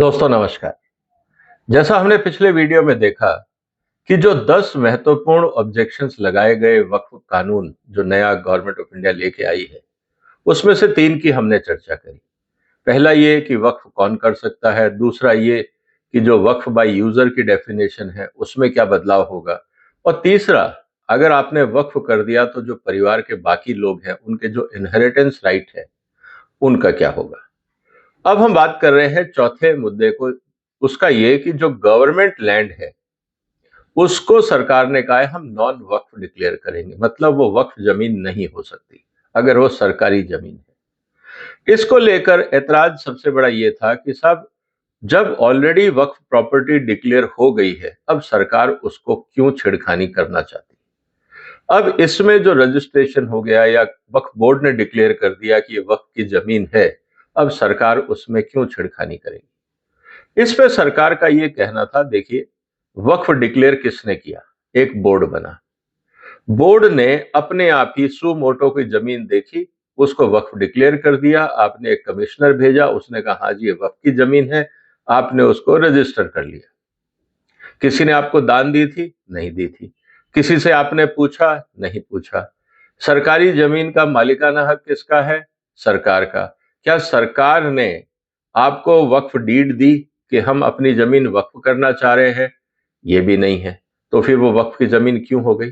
दोस्तों नमस्कार। जैसा हमने पिछले वीडियो में देखा कि जो 10 महत्वपूर्ण ऑब्जेक्शंस लगाए गए वक्फ कानून जो नया गवर्नमेंट ऑफ इंडिया लेके आई है, उसमें से 3 की हमने चर्चा करी। पहला ये कि वक्फ कौन कर सकता है, दूसरा ये कि जो वक्फ बाय यूजर की डेफिनेशन है उसमें क्या बदलाव होगा, और तीसरा अगर आपने वक्फ कर दिया तो जो परिवार के बाकी लोग हैं उनके जो इनहेरिटेंस राइट है उनका क्या होगा। अब हम बात कर रहे हैं चौथे मुद्दे को, उसका ये कि जो गवर्नमेंट लैंड है उसको सरकार ने कहा है हम नॉन वक्फ डिक्लेयर करेंगे, मतलब वो वक्फ जमीन नहीं हो सकती अगर वो सरकारी जमीन है। इसको लेकर ऐतराज सबसे बड़ा ये था कि साहब, जब ऑलरेडी वक्फ प्रॉपर्टी डिक्लेयर हो गई है अब सरकार उसको क्यों छेड़खानी करना चाहती है। अब इसमें जो रजिस्ट्रेशन हो गया या वक्फ बोर्ड ने डिक्लेयर कर दिया कि ये वक्फ की जमीन है, अब सरकार उसमें क्यों छेड़खानी करेगी। इस पे सरकार का ये कहना था, देखिए वक्फ डिक्लेयर किसने किया, एक बोर्ड बना। बोर्ड ने अपने आप ही सु मोटो की जमीन देखी, उसको वक्फ डिक्लेयर कर दिया। आपने एक कमिश्नर भेजा, उसने कहा हाँ जी ये वक्फ की जमीन है, आपने उसको रजिस्टर कर लिया। किसी ने आपको दान दी थी? नहीं दी थी। किसी से आपने पूछा? नहीं पूछा। सरकारी जमीन का मालिकाना हक किसका है? सरकार का। क्या सरकार ने आपको वक्फ डीड दी कि हम अपनी जमीन वक्फ करना चाह रहे हैं? ये भी नहीं है। तो फिर वो वक्फ की जमीन क्यों हो गई?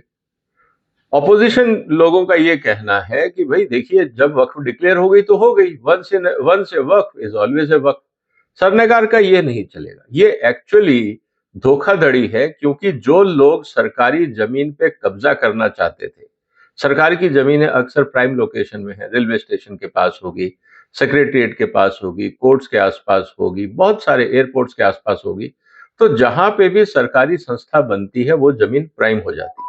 ऑपोजिशन लोगों का ये कहना है कि भाई देखिए, जब वक्फ डिक्लेयर हो गई तो हो गई, once a waqf is always a waqf. सरनेकार का ये नहीं चलेगा, ये एक्चुअली धोखाधड़ी है, क्योंकि जो लोग सरकारी जमीन पे कब्जा करना चाहते थे, सरकार की जमीनें अक्सर प्राइम लोकेशन में है, रेलवे स्टेशन के पास होगी, सेक्रेटरीट के पास होगी, कोर्ट्स के आसपास होगी, बहुत सारे एयरपोर्ट्स के आसपास होगी। तो जहां पे भी सरकारी संस्था बनती है वो जमीन प्राइम हो जाती है।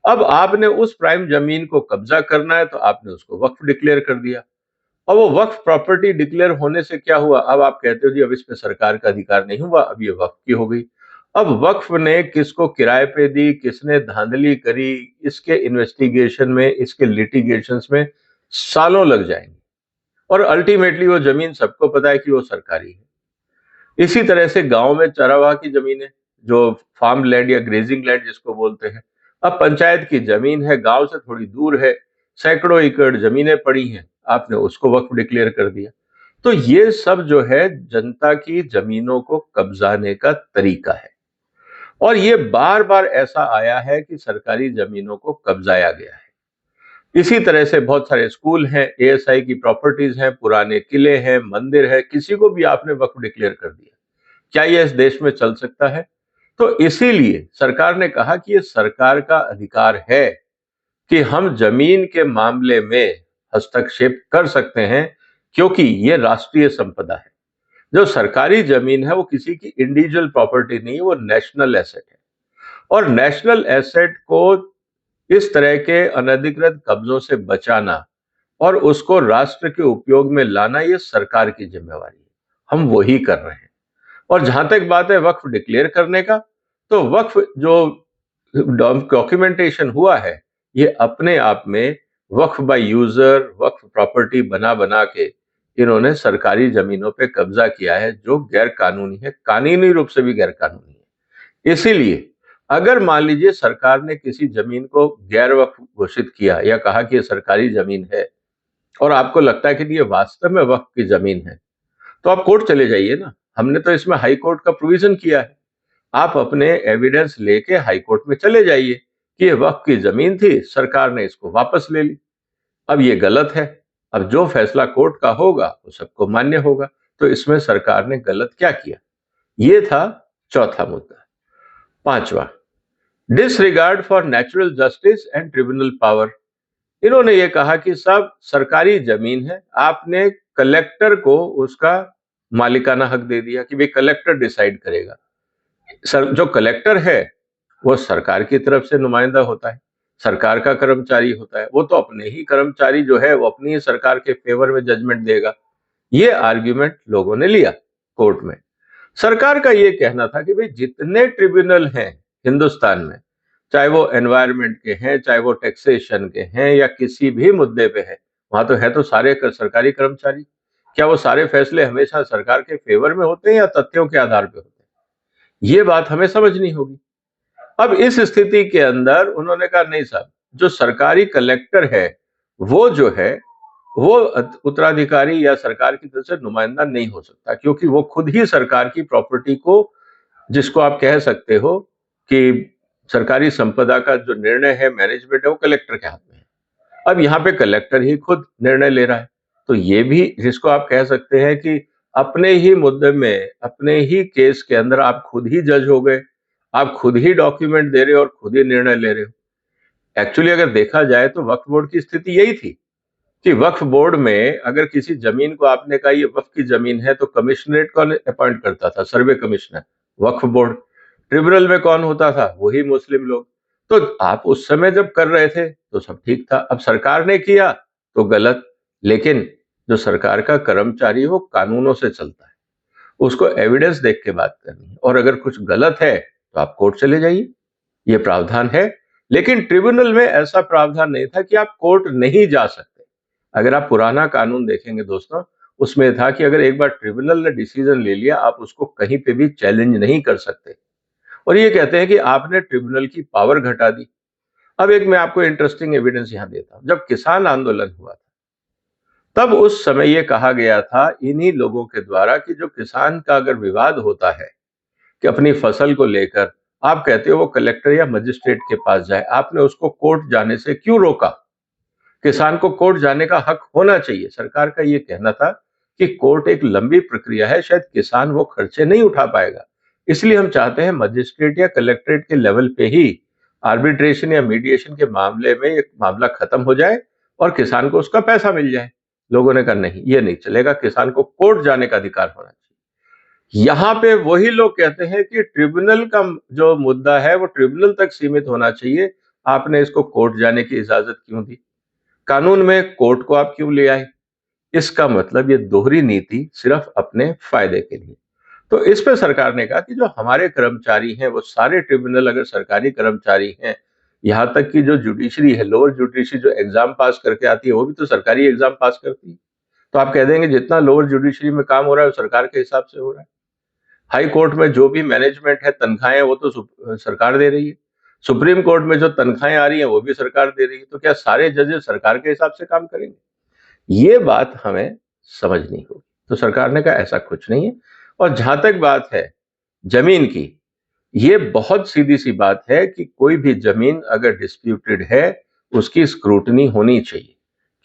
अब आपने उस प्राइम जमीन को कब्जा करना है तो आपने उसको वक्फ डिक्लेयर कर दिया। और वो वक्फ प्रॉपर्टी डिक्लेयर होने से क्या हुआ, अब आप कहते हो जी अब इस पे सरकार का अधिकार नहीं हुआ, अब ये वक्फ की हो गई। अब वक्फ ने किसको किराए पे दी, किसने धांधली करी, इसके इन्वेस्टिगेशन में, इसके लिटिगेशंस में सालों लग जाएंगे, और अल्टीमेटली वो जमीन सबको पता है कि वो सरकारी है। इसी तरह से गांव में चरावाह की जमीनें, जो फार्म लैंड या ग्रेजिंग लैंड जिसको बोलते हैं, अब पंचायत की जमीन है, गांव से थोड़ी दूर है, सैकड़ों एकड़ जमीनें पड़ी हैं, आपने उसको वक्फ डिक्लेयर कर दिया। तो ये सब जो है जनता की जमीनों को कब्जाने का तरीका है, और ये बार बार ऐसा आया है कि सरकारी जमीनों को कब्जाया गया है। इसी तरह से बहुत सारे स्कूल हैं, एएसआई की प्रॉपर्टीज हैं, पुराने किले हैं, मंदिर है, किसी को भी आपने वक्फ डिक्लेयर कर दिया। क्या यह इस देश में चल सकता है? तो इसीलिए सरकार ने कहा कि ये सरकार का अधिकार है कि हम जमीन के मामले में हस्तक्षेप कर सकते हैं, क्योंकि ये राष्ट्रीय संपदा है। जो सरकारी जमीन है वो किसी की इंडिविजुअल प्रॉपर्टी नहीं है, वो नेशनल एसेट है। और नेशनल एसेट को इस तरह के अनधिकृत कब्जों से बचाना और उसको राष्ट्र के उपयोग में लाना, ये सरकार की जिम्मेवारी है। हम वही कर रहे हैं। और जहां तक बात है वक्फ डिक्लेयर करने का, तो वक्फ जो डॉक्यूमेंटेशन हुआ है, ये अपने आप में वक्फ बाय यूजर, वक्फ प्रॉपर्टी बना बना के इन्होंने सरकारी जमीनों पे कब्जा किया है, जो गैर कानूनी है, कानूनी रूप से भी गैर कानूनी है। इसीलिए अगर मान लीजिए सरकार ने किसी जमीन को गैर वक्फ घोषित किया या कहा कि ये सरकारी जमीन है, और आपको लगता है कि ये वास्तव में वक्फ की जमीन है, तो आप कोर्ट चले जाइए ना। हमने तो इसमें हाई कोर्ट का प्रोविजन किया है। आप अपने एविडेंस लेके हाई कोर्ट में चले जाइए कि ये वक्फ की जमीन थी, सरकार ने इसको वापस ले ली, अब ये गलत है। अब जो फैसला कोर्ट का होगा वो सबको मान्य होगा। तो इसमें सरकार ने गलत क्या किया, ये था चौथा मुद्दा। पांचवा, disregard for natural justice and tribunal power. इन्होंने ये कहा कि सब सरकारी जमीन है, आपने कलेक्टर को उसका मालिकाना हक दे दिया कि भाई कलेक्टर डिसाइड करेगा। सर, जो कलेक्टर है वो सरकार की तरफ से नुमाइंदा होता है, सरकार का कर्मचारी होता है, वो तो अपने ही कर्मचारी जो है वो अपनी ही सरकार के फेवर में जजमेंट देगा। ये आर्ग्यूमेंट लोगों ने लिया कोर्ट में। सरकार का ये कहना था कि भाई जितने ट्रिब्यूनल हैं हिंदुस्तान में, चाहे वो एनवायरमेंट के हैं, चाहे वो टैक्सेशन के हैं, या किसी भी मुद्दे पे है, वहां तो है तो सारे सरकारी कर्मचारी। क्या वो सारे फैसले हमेशा सरकार के फेवर में होते हैं या तथ्यों के आधार पर होते हैं? ये बात हमें समझनी होगी। अब इस स्थिति के अंदर उन्होंने कहा नहीं साहब, जो सरकारी कलेक्टर है वो जो है वो उत्तराधिकारी या सरकार की तरफ से नुमाइंदा नहीं हो सकता, क्योंकि वो खुद ही सरकार की प्रॉपर्टी को, जिसको आप कह सकते हो कि सरकारी संपदा का जो निर्णय है, मैनेजमेंट है, वो कलेक्टर के हाथ में है। अब यहाँ पे कलेक्टर ही खुद निर्णय ले रहा है, तो ये भी जिसको आप कह सकते हैं कि अपने ही मुद्दे में, अपने ही केस के अंदर आप खुद ही जज हो गए, आप खुद ही डॉक्यूमेंट दे रहे हो और खुद ही निर्णय ले रहे हो। एक्चुअली अगर देखा जाए तो वक्फ बोर्ड की स्थिति यही थी कि वक्फ बोर्ड में अगर किसी जमीन को आपने कहा ये वक्फ की जमीन है, तो कमिश्नरेट कौन अपॉइंट करता था? सर्वे कमिश्नर, वक्फ बोर्ड। ट्रिब्यूनल में कौन होता था? वही मुस्लिम लोग। तो आप उस समय जब कर रहे थे तो सब ठीक था, अब सरकार ने किया तो गलत। लेकिन जो सरकार का कर्मचारी है वो कानूनों से चलता है, उसको एविडेंस देख के बात करनी है, और अगर कुछ गलत है तो आप कोर्ट चले जाइए, ये प्रावधान है। लेकिन ट्रिब्यूनल में ऐसा प्रावधान नहीं था कि आप कोर्ट नहीं जा सकते। अगर आप पुराना कानून देखेंगे दोस्तों, उसमें था कि अगर एक बार ट्रिब्यूनल ने डिसीजन ले लिया, आप उसको कहीं पे भी चैलेंज नहीं कर सकते। और ये कहते हैं कि आपने ट्रिब्यूनल की पावर घटा दी। अब एक मैं आपको इंटरेस्टिंग एविडेंस यहां देता हूं। जब किसान आंदोलन हुआ था, तब उस समय ये कहा गया था इन्हीं लोगों के द्वारा कि जो किसान का अगर विवाद होता है कि अपनी फसल को लेकर, आप कहते हो वो कलेक्टर या मजिस्ट्रेट के पास जाए, आपने उसको कोर्ट जाने से क्यों रोका? किसान को कोर्ट जाने का हक होना चाहिए। सरकार का ये कहना था कि कोर्ट एक लंबी प्रक्रिया है, शायद किसान वो खर्चे नहीं उठा पाएगा, इसलिए हम चाहते हैं मजिस्ट्रेट या कलेक्ट्रेट के लेवल पे ही आर्बिट्रेशन या मीडिएशन के मामले में एक मामला खत्म हो जाए और किसान को उसका पैसा मिल जाए। लोगों ने कहा नहीं, ये नहीं चलेगा, किसान को कोर्ट जाने का अधिकार होना चाहिए। यहाँ पे वही लोग कहते हैं कि ट्रिब्यूनल का जो मुद्दा है वो ट्रिब्यूनल तक सीमित होना चाहिए, आपने इसको कोर्ट जाने की इजाजत क्यों दी? कानून में कोर्ट को आप क्यों ले आए? इसका मतलब ये दोहरी नीति सिर्फ अपने फायदे के लिए। तो इस पे सरकार ने कहा कि जो हमारे कर्मचारी हैं वो सारे ट्रिब्यूनल अगर सरकारी कर्मचारी हैं, यहाँ तक कि जो जुडिशरी है, लोअर जुडिशरी जो एग्जाम पास करके आती है वो भी तो सरकारी एग्जाम पास करती है। तो आप कह देंगे जितना लोअर जुडिशरी में काम हो रहा है वो सरकार के हिसाब से हो रहा है। हाई कोर्ट में जो भी मैनेजमेंट है, तनख्वाहें, वो तो सरकार दे रही है। सुप्रीम कोर्ट में जो तनख्वाहें आ रही हैं वो भी सरकार दे रही है। तो क्या सारे जजेस सरकार के हिसाब से काम करेंगे? ये बात हमें समझनी होगी। तो सरकार ने कहा ऐसा कुछ नहीं है। और जहां तक बात है जमीन की, ये बहुत सीधी सी बात है कि कोई भी जमीन अगर डिस्प्यूटेड है उसकी स्क्रूटनी होनी चाहिए,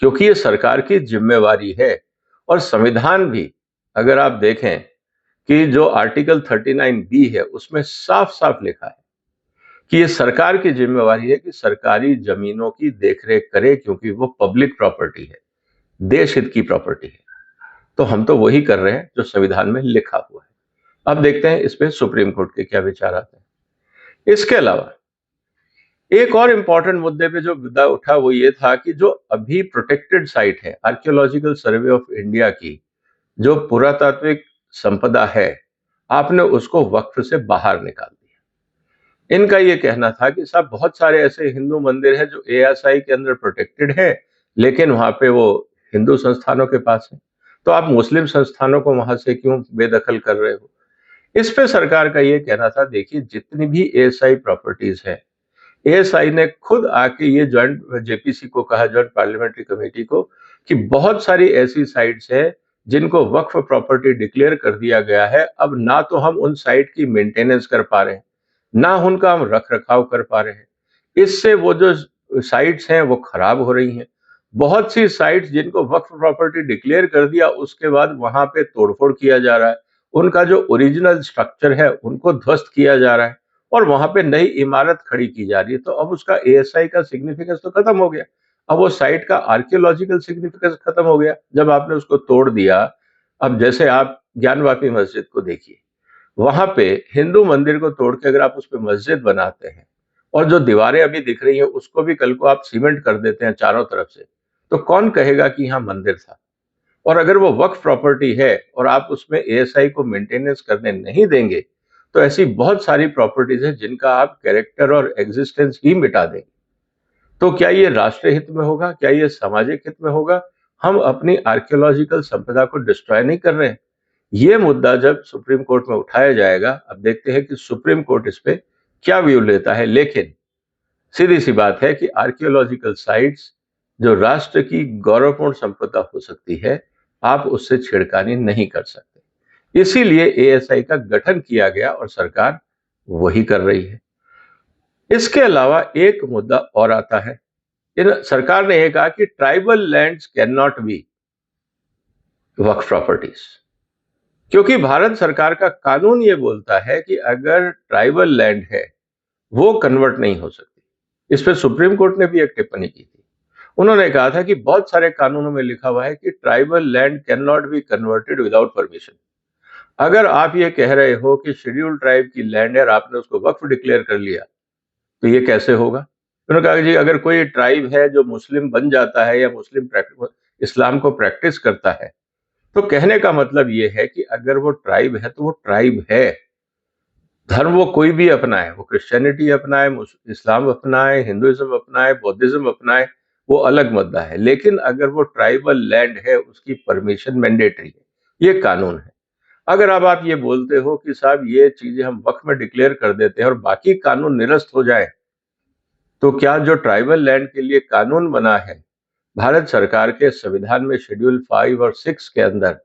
क्योंकि ये सरकार की जिम्मेवारी है। और संविधान भी अगर आप देखें कि जो आर्टिकल 39B है उसमें साफ साफ लिखा है कि ये सरकार की जिम्मेवारी है कि सरकारी जमीनों की देखरेख करे, क्योंकि वो पब्लिक प्रॉपर्टी है, देश हित की प्रॉपर्टी है। तो हम तो वही कर रहे हैं जो संविधान में लिखा हुआ है। अब देखते हैं इस पे सुप्रीम कोर्ट के क्या विचार आते हैं। इसके अलावा एक और इंपॉर्टेंट मुद्दे पे जो मुद्दा उठा वो ये था कि जो अभी प्रोटेक्टेड साइट है, आर्कियोलॉजिकल सर्वे ऑफ इंडिया की जो पुरातात्विक संपदा है, आपने उसको वक्फ से बाहर निकाल दिया। इनका ये कहना था कि साहब बहुत सारे ऐसे हिंदू मंदिर हैं जो एएसआई के अंदर प्रोटेक्टेड है, लेकिन वहां पे वो हिंदू संस्थानों के पास है, तो आप मुस्लिम संस्थानों को वहां से क्यों बेदखल कर रहे हो? इस पे सरकार का ये कहना था, देखिए जितनी भी एएसआई प्रॉपर्टीज है, एएसआई ने खुद आके ये ज्वाइंट जेपीसी को कहा, ज्वाइंट पार्लियामेंट्री कमेटी को, कि बहुत सारी ऐसी साइट्स हैं जिनको वक्फ प्रॉपर्टी डिक्लेयर कर दिया गया है। अब ना तो हम उन साइट की मेंटेनेंस कर पा रहे हैं, ना उनका हम रख रखाव कर पा रहे हैं। इससे वो जो साइट्स हैं वो खराब हो रही हैं। बहुत सी साइट्स जिनको वक्फ प्रॉपर्टी डिक्लेयर कर दिया उसके बाद वहां पे तोड़फोड़ किया जा रहा है, उनका जो ओरिजिनल स्ट्रक्चर है उनको ध्वस्त किया जा रहा है और वहां पे नई इमारत खड़ी की जा रही है। तो अब उसका एएसआई का सिग्निफिकेंस तो खत्म हो गया, अब वो साइट का आर्कियोलॉजिकल सिग्निफिकेंस खत्म हो गया जब आपने उसको तोड़ दिया। अब जैसे आप ज्ञानवापी मस्जिद को देखिए, वहां पे हिंदू मंदिर को तोड़ के अगर आप उस पर मस्जिद बनाते हैं और जो दीवारें अभी दिख रही हैं उसको भी कल को आप सीमेंट कर देते हैं चारों तरफ से, तो कौन कहेगा कि यहाँ मंदिर था? और अगर वो वक्फ प्रॉपर्टी है और आप उसमें एएसआई को मेंटेनेंस करने नहीं देंगे, तो ऐसी बहुत सारी प्रॉपर्टीज हैं जिनका आप कैरेक्टर और एग्जिस्टेंस ही मिटा देंगे। तो क्या ये राष्ट्र हित में होगा? क्या ये सामाजिक हित में होगा? हम अपनी आर्कियोलॉजिकल संपदा को डिस्ट्रॉय नहीं कर रहे हैं। ये मुद्दा जब सुप्रीम कोर्ट में उठाया जाएगा, अब देखते हैं कि सुप्रीम कोर्ट इस पे क्या व्यू लेता है। लेकिन सीधी सी बात है कि आर्कियोलॉजिकल साइट्स जो राष्ट्र की गौरवपूर्ण संपदा हो सकती है, आप उससे छेड़खानी नहीं कर सकते। इसीलिए एएसआई का गठन किया गया और सरकार वही कर रही है। इसके अलावा एक मुद्दा और आता है। सरकार ने यह कहा कि tribal lands can not be Waqf properties, क्योंकि भारत सरकार का कानून यह बोलता है कि अगर ट्राइबल लैंड है वो कन्वर्ट नहीं हो सकती। इस पर सुप्रीम कोर्ट ने भी एक टिप्पणी की थी। उन्होंने कहा था कि बहुत सारे कानूनों में लिखा हुआ है कि tribal land can not be converted without permission. अगर आप ये कह रहे हो कि शेड्यूल्ड ट्राइब की लैंड है और आपने उसको वक्फ डिक्लेयर कर लिया, तो ये कैसे होगा? उन्होंने कहा कि जी अगर कोई ट्राइब है जो मुस्लिम बन जाता है या मुस्लिम इस्लाम को प्रैक्टिस करता है, तो कहने का मतलब ये है कि अगर वो ट्राइब है तो वो ट्राइब है। धर्म वो कोई भी अपनाए, वो क्रिश्चियनिटी अपनाए, इस्लाम अपनाए, हिंदुइज्म अपनाए, बौद्धिज्म अपनाए, वो अलग मुद्दा है। लेकिन अगर वो ट्राइबल लैंड है, उसकी परमिशन मैंडेटरी है, ये कानून है। अगर अब आप ये बोलते हो कि साहब ये चीजें हम वक्फ में डिक्लेयर कर देते हैं और बाकी कानून निरस्त हो जाए, तो क्या जो ट्राइबल लैंड के लिए कानून बना है भारत सरकार के संविधान में शेड्यूल 5 और 6 के अंदर,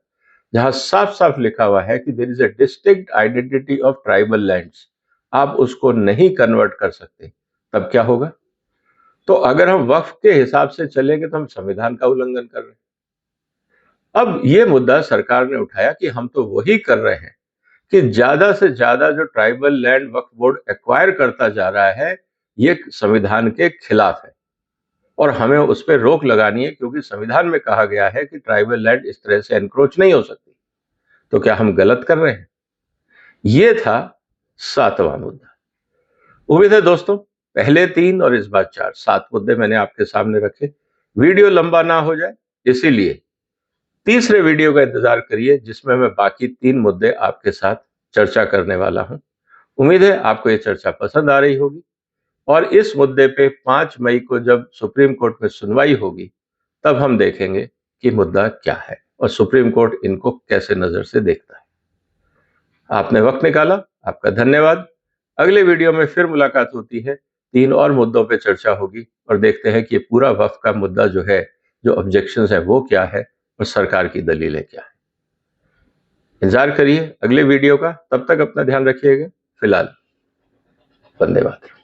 जहां साफ साफ लिखा हुआ है कि there is a distinct identity of tribal lands, आप उसको नहीं कन्वर्ट कर सकते, तब क्या होगा? तो अगर हम वक्फ के हिसाब से चलेंगे तो हम संविधान का उल्लंघन कर रहे हैं। अब ये मुद्दा सरकार ने उठाया कि हम तो वही कर रहे हैं कि ज्यादा से ज्यादा जो ट्राइबल लैंड वक्फ बोर्ड एक्वायर करता जा रहा है, ये संविधान के खिलाफ है और हमें उस पर रोक लगानी है, क्योंकि संविधान में कहा गया है कि ट्राइबल लैंड इस तरह से एनक्रोच नहीं हो सकती। तो क्या हम गलत कर रहे हैं? ये था 7वां मुद्दा। उम्मीद है दोस्तों पहले 3 और इस बार 7 मुद्दे मैंने आपके सामने रखे। वीडियो लंबा ना हो जाए, इसीलिए तीसरे वीडियो का इंतजार करिए, जिसमें मैं बाकी 3 मुद्दे आपके साथ चर्चा करने वाला हूं। उम्मीद है आपको ये चर्चा पसंद आ रही होगी और इस मुद्दे पे 5 मई को जब सुप्रीम कोर्ट में सुनवाई होगी, तब हम देखेंगे कि मुद्दा क्या है और सुप्रीम कोर्ट इनको कैसे नजर से देखता है। आपने वक्त निकाला, आपका धन्यवाद। अगले वीडियो में फिर मुलाकात होती है, 3 और मुद्दों पे चर्चा होगी और देखते हैं कि ये पूरा वक्फ का मुद्दा जो है, जो ऑब्जेक्शंस है वो क्या है और सरकार की दलीलें क्या है। इंतजार करिए अगले वीडियो का, तब तक अपना ध्यान रखिएगा। फिलहाल वंदे मातरम।